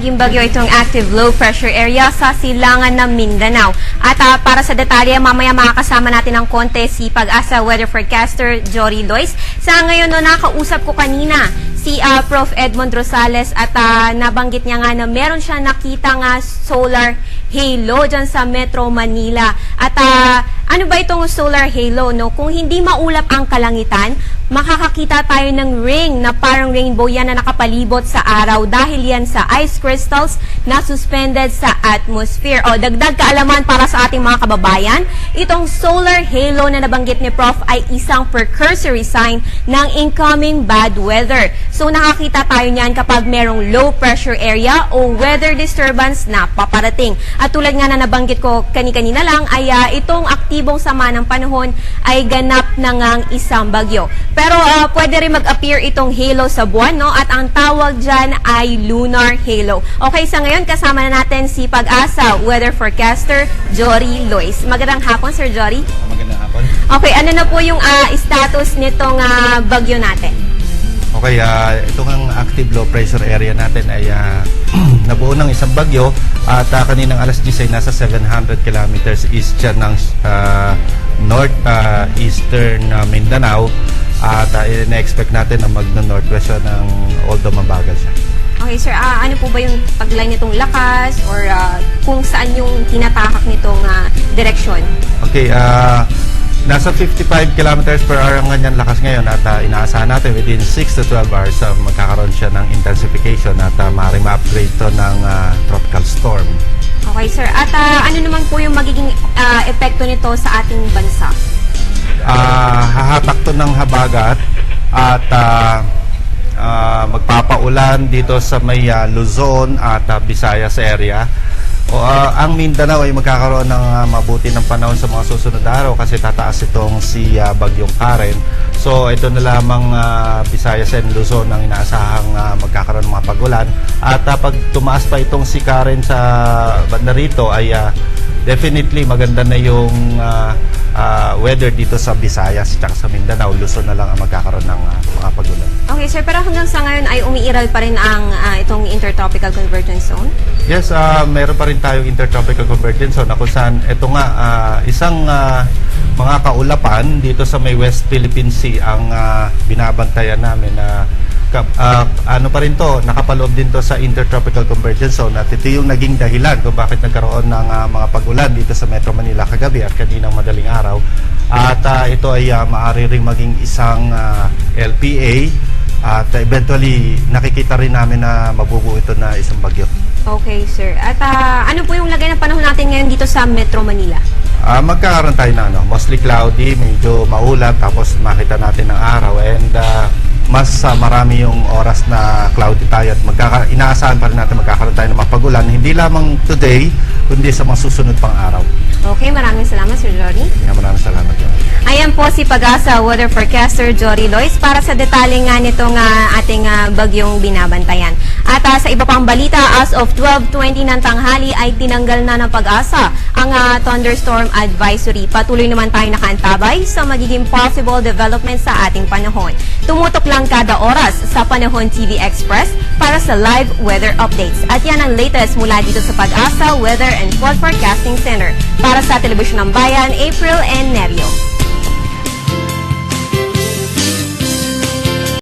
naging bagyo itong active low pressure area sa silangan ng Mindanao. At para sa detalye, mamaya makakasama natin ng konti si Pag-asa weather forecaster Jory Lois. Sa ngayon, nakausap ko kanina si Prof. Edmond Rosales at nabanggit niya nga na meron siya nakita nga solar halo dyan sa Metro Manila. At ano ba itong solar halo? No? Kung hindi maulap ang kalangitan, makakakita tayo ng ring na parang rainbow yan na nakapalibot sa araw dahil yan sa ice crystals na suspended sa atmosphere. O dagdag kaalaman para sa ating mga kababayan, itong solar halo na nabanggit ni Prof ay isang precursory sign ng incoming bad weather. So nakakita tayo niyan kapag merong low pressure area o weather disturbance na paparating. At tulad nga na nabanggit ko kanina lang ay itong aktibong sama ng panahon ay ganap na ngang isang bagyo. Pero pwede rin mag-appear itong halo sa buwan, no? At ang tawag dyan ay lunar halo. Okay, sa ngayon kasama na natin si Pag-asa weather forecaster Jory Lois. Magandang hapon, Sir Jory. Magandang hapon. Okay, ano na po yung status nitong bagyo natin? Okay, itong ang active low pressure area natin ay nabuo ng isang bagyo at kaninang alas 10 ay nasa 700 kilometers east siya ng north-eastern Mindanao at ina-expect natin na mag-northwest siya ng although mabagal siya. Okay, sir. Ano po ba yung taglay nitong lakas or kung saan yung tinatahak nitong direksyon? Okay, nasa 55 kilometers per hour ang ganyan lakas ngayon at inaasahan natin within 6 to 12 hours magkakaroon siya ng intensification at maaaring ma-upgrade to ng tropical storm. Okay, sir. At ano naman po yung magiging epekto nito sa ating bansa? Hahatak to ng habagat at magpapaulan dito sa may Luzon at Visayas area. Ang Mindanao ay magkakaroon ng mabuti ng panahon sa mga susunod na araw kasi tataas itong si Bagyong Karen. So ito na lamang Visayas and Luzon ang inaasahang magkakaroon ng mga pagulan. At pag tumaas pa itong si Karen sa banda rito ay definitely maganda na yung weather dito sa Visayas at sa Mindanao. Luzon na lang ang magkakaroon ng mga pagulan. Okay, sir. Pero hanggang sa ngayon ay umiiral pa rin ang itong intertropical convergence zone? Yes, meron pa rin tayong intertropical convergence zone na kung saan ito nga isang mga kaulapan dito sa may West Philippine Sea ang binabantayan namin na ano pa rin to, nakapaloob din to sa intertropical convergence zone at ito yung naging dahilan kung bakit nagkaroon ng mga pagulan dito sa Metro Manila kagabi at kaninang madaling araw. At ito ay maaari ring maging isang LPA at eventually nakikita rin namin na mabubuo ito na isang bagyo. Okay, sir. At ano po yung lagay ng panahon natin ngayon dito sa Metro Manila? Magkakaroon tayo na mostly cloudy, medyo maulap, tapos makita natin ng araw and mas marami yung oras na cloudy tayo at inaasahan pa rin natin magkakaroon tayo ng mapagulan, hindi lamang today, kundi sa mga susunod pang araw. Okay, maraming salamat, Sir Jory. Maraming salamat. Ayan po si Pag-asa weather forecaster Jory Lois para sa detalye nga nitong ating bagyong binabantayan. At sa iba pang balita, as of 12:20 ng tanghali ay tinanggal na ng Pag-asa ang thunderstorm advisory. Patuloy naman tayo nakaantabay sa magiging possible development sa ating panahon. Tumutok lang kada oras sa Panahon TV Express para sa live weather updates. At yan ang latest mula dito sa Pag-asa Weather and Forecasting Center. Para sa Telebisyon ng Bayan, April and Nerio.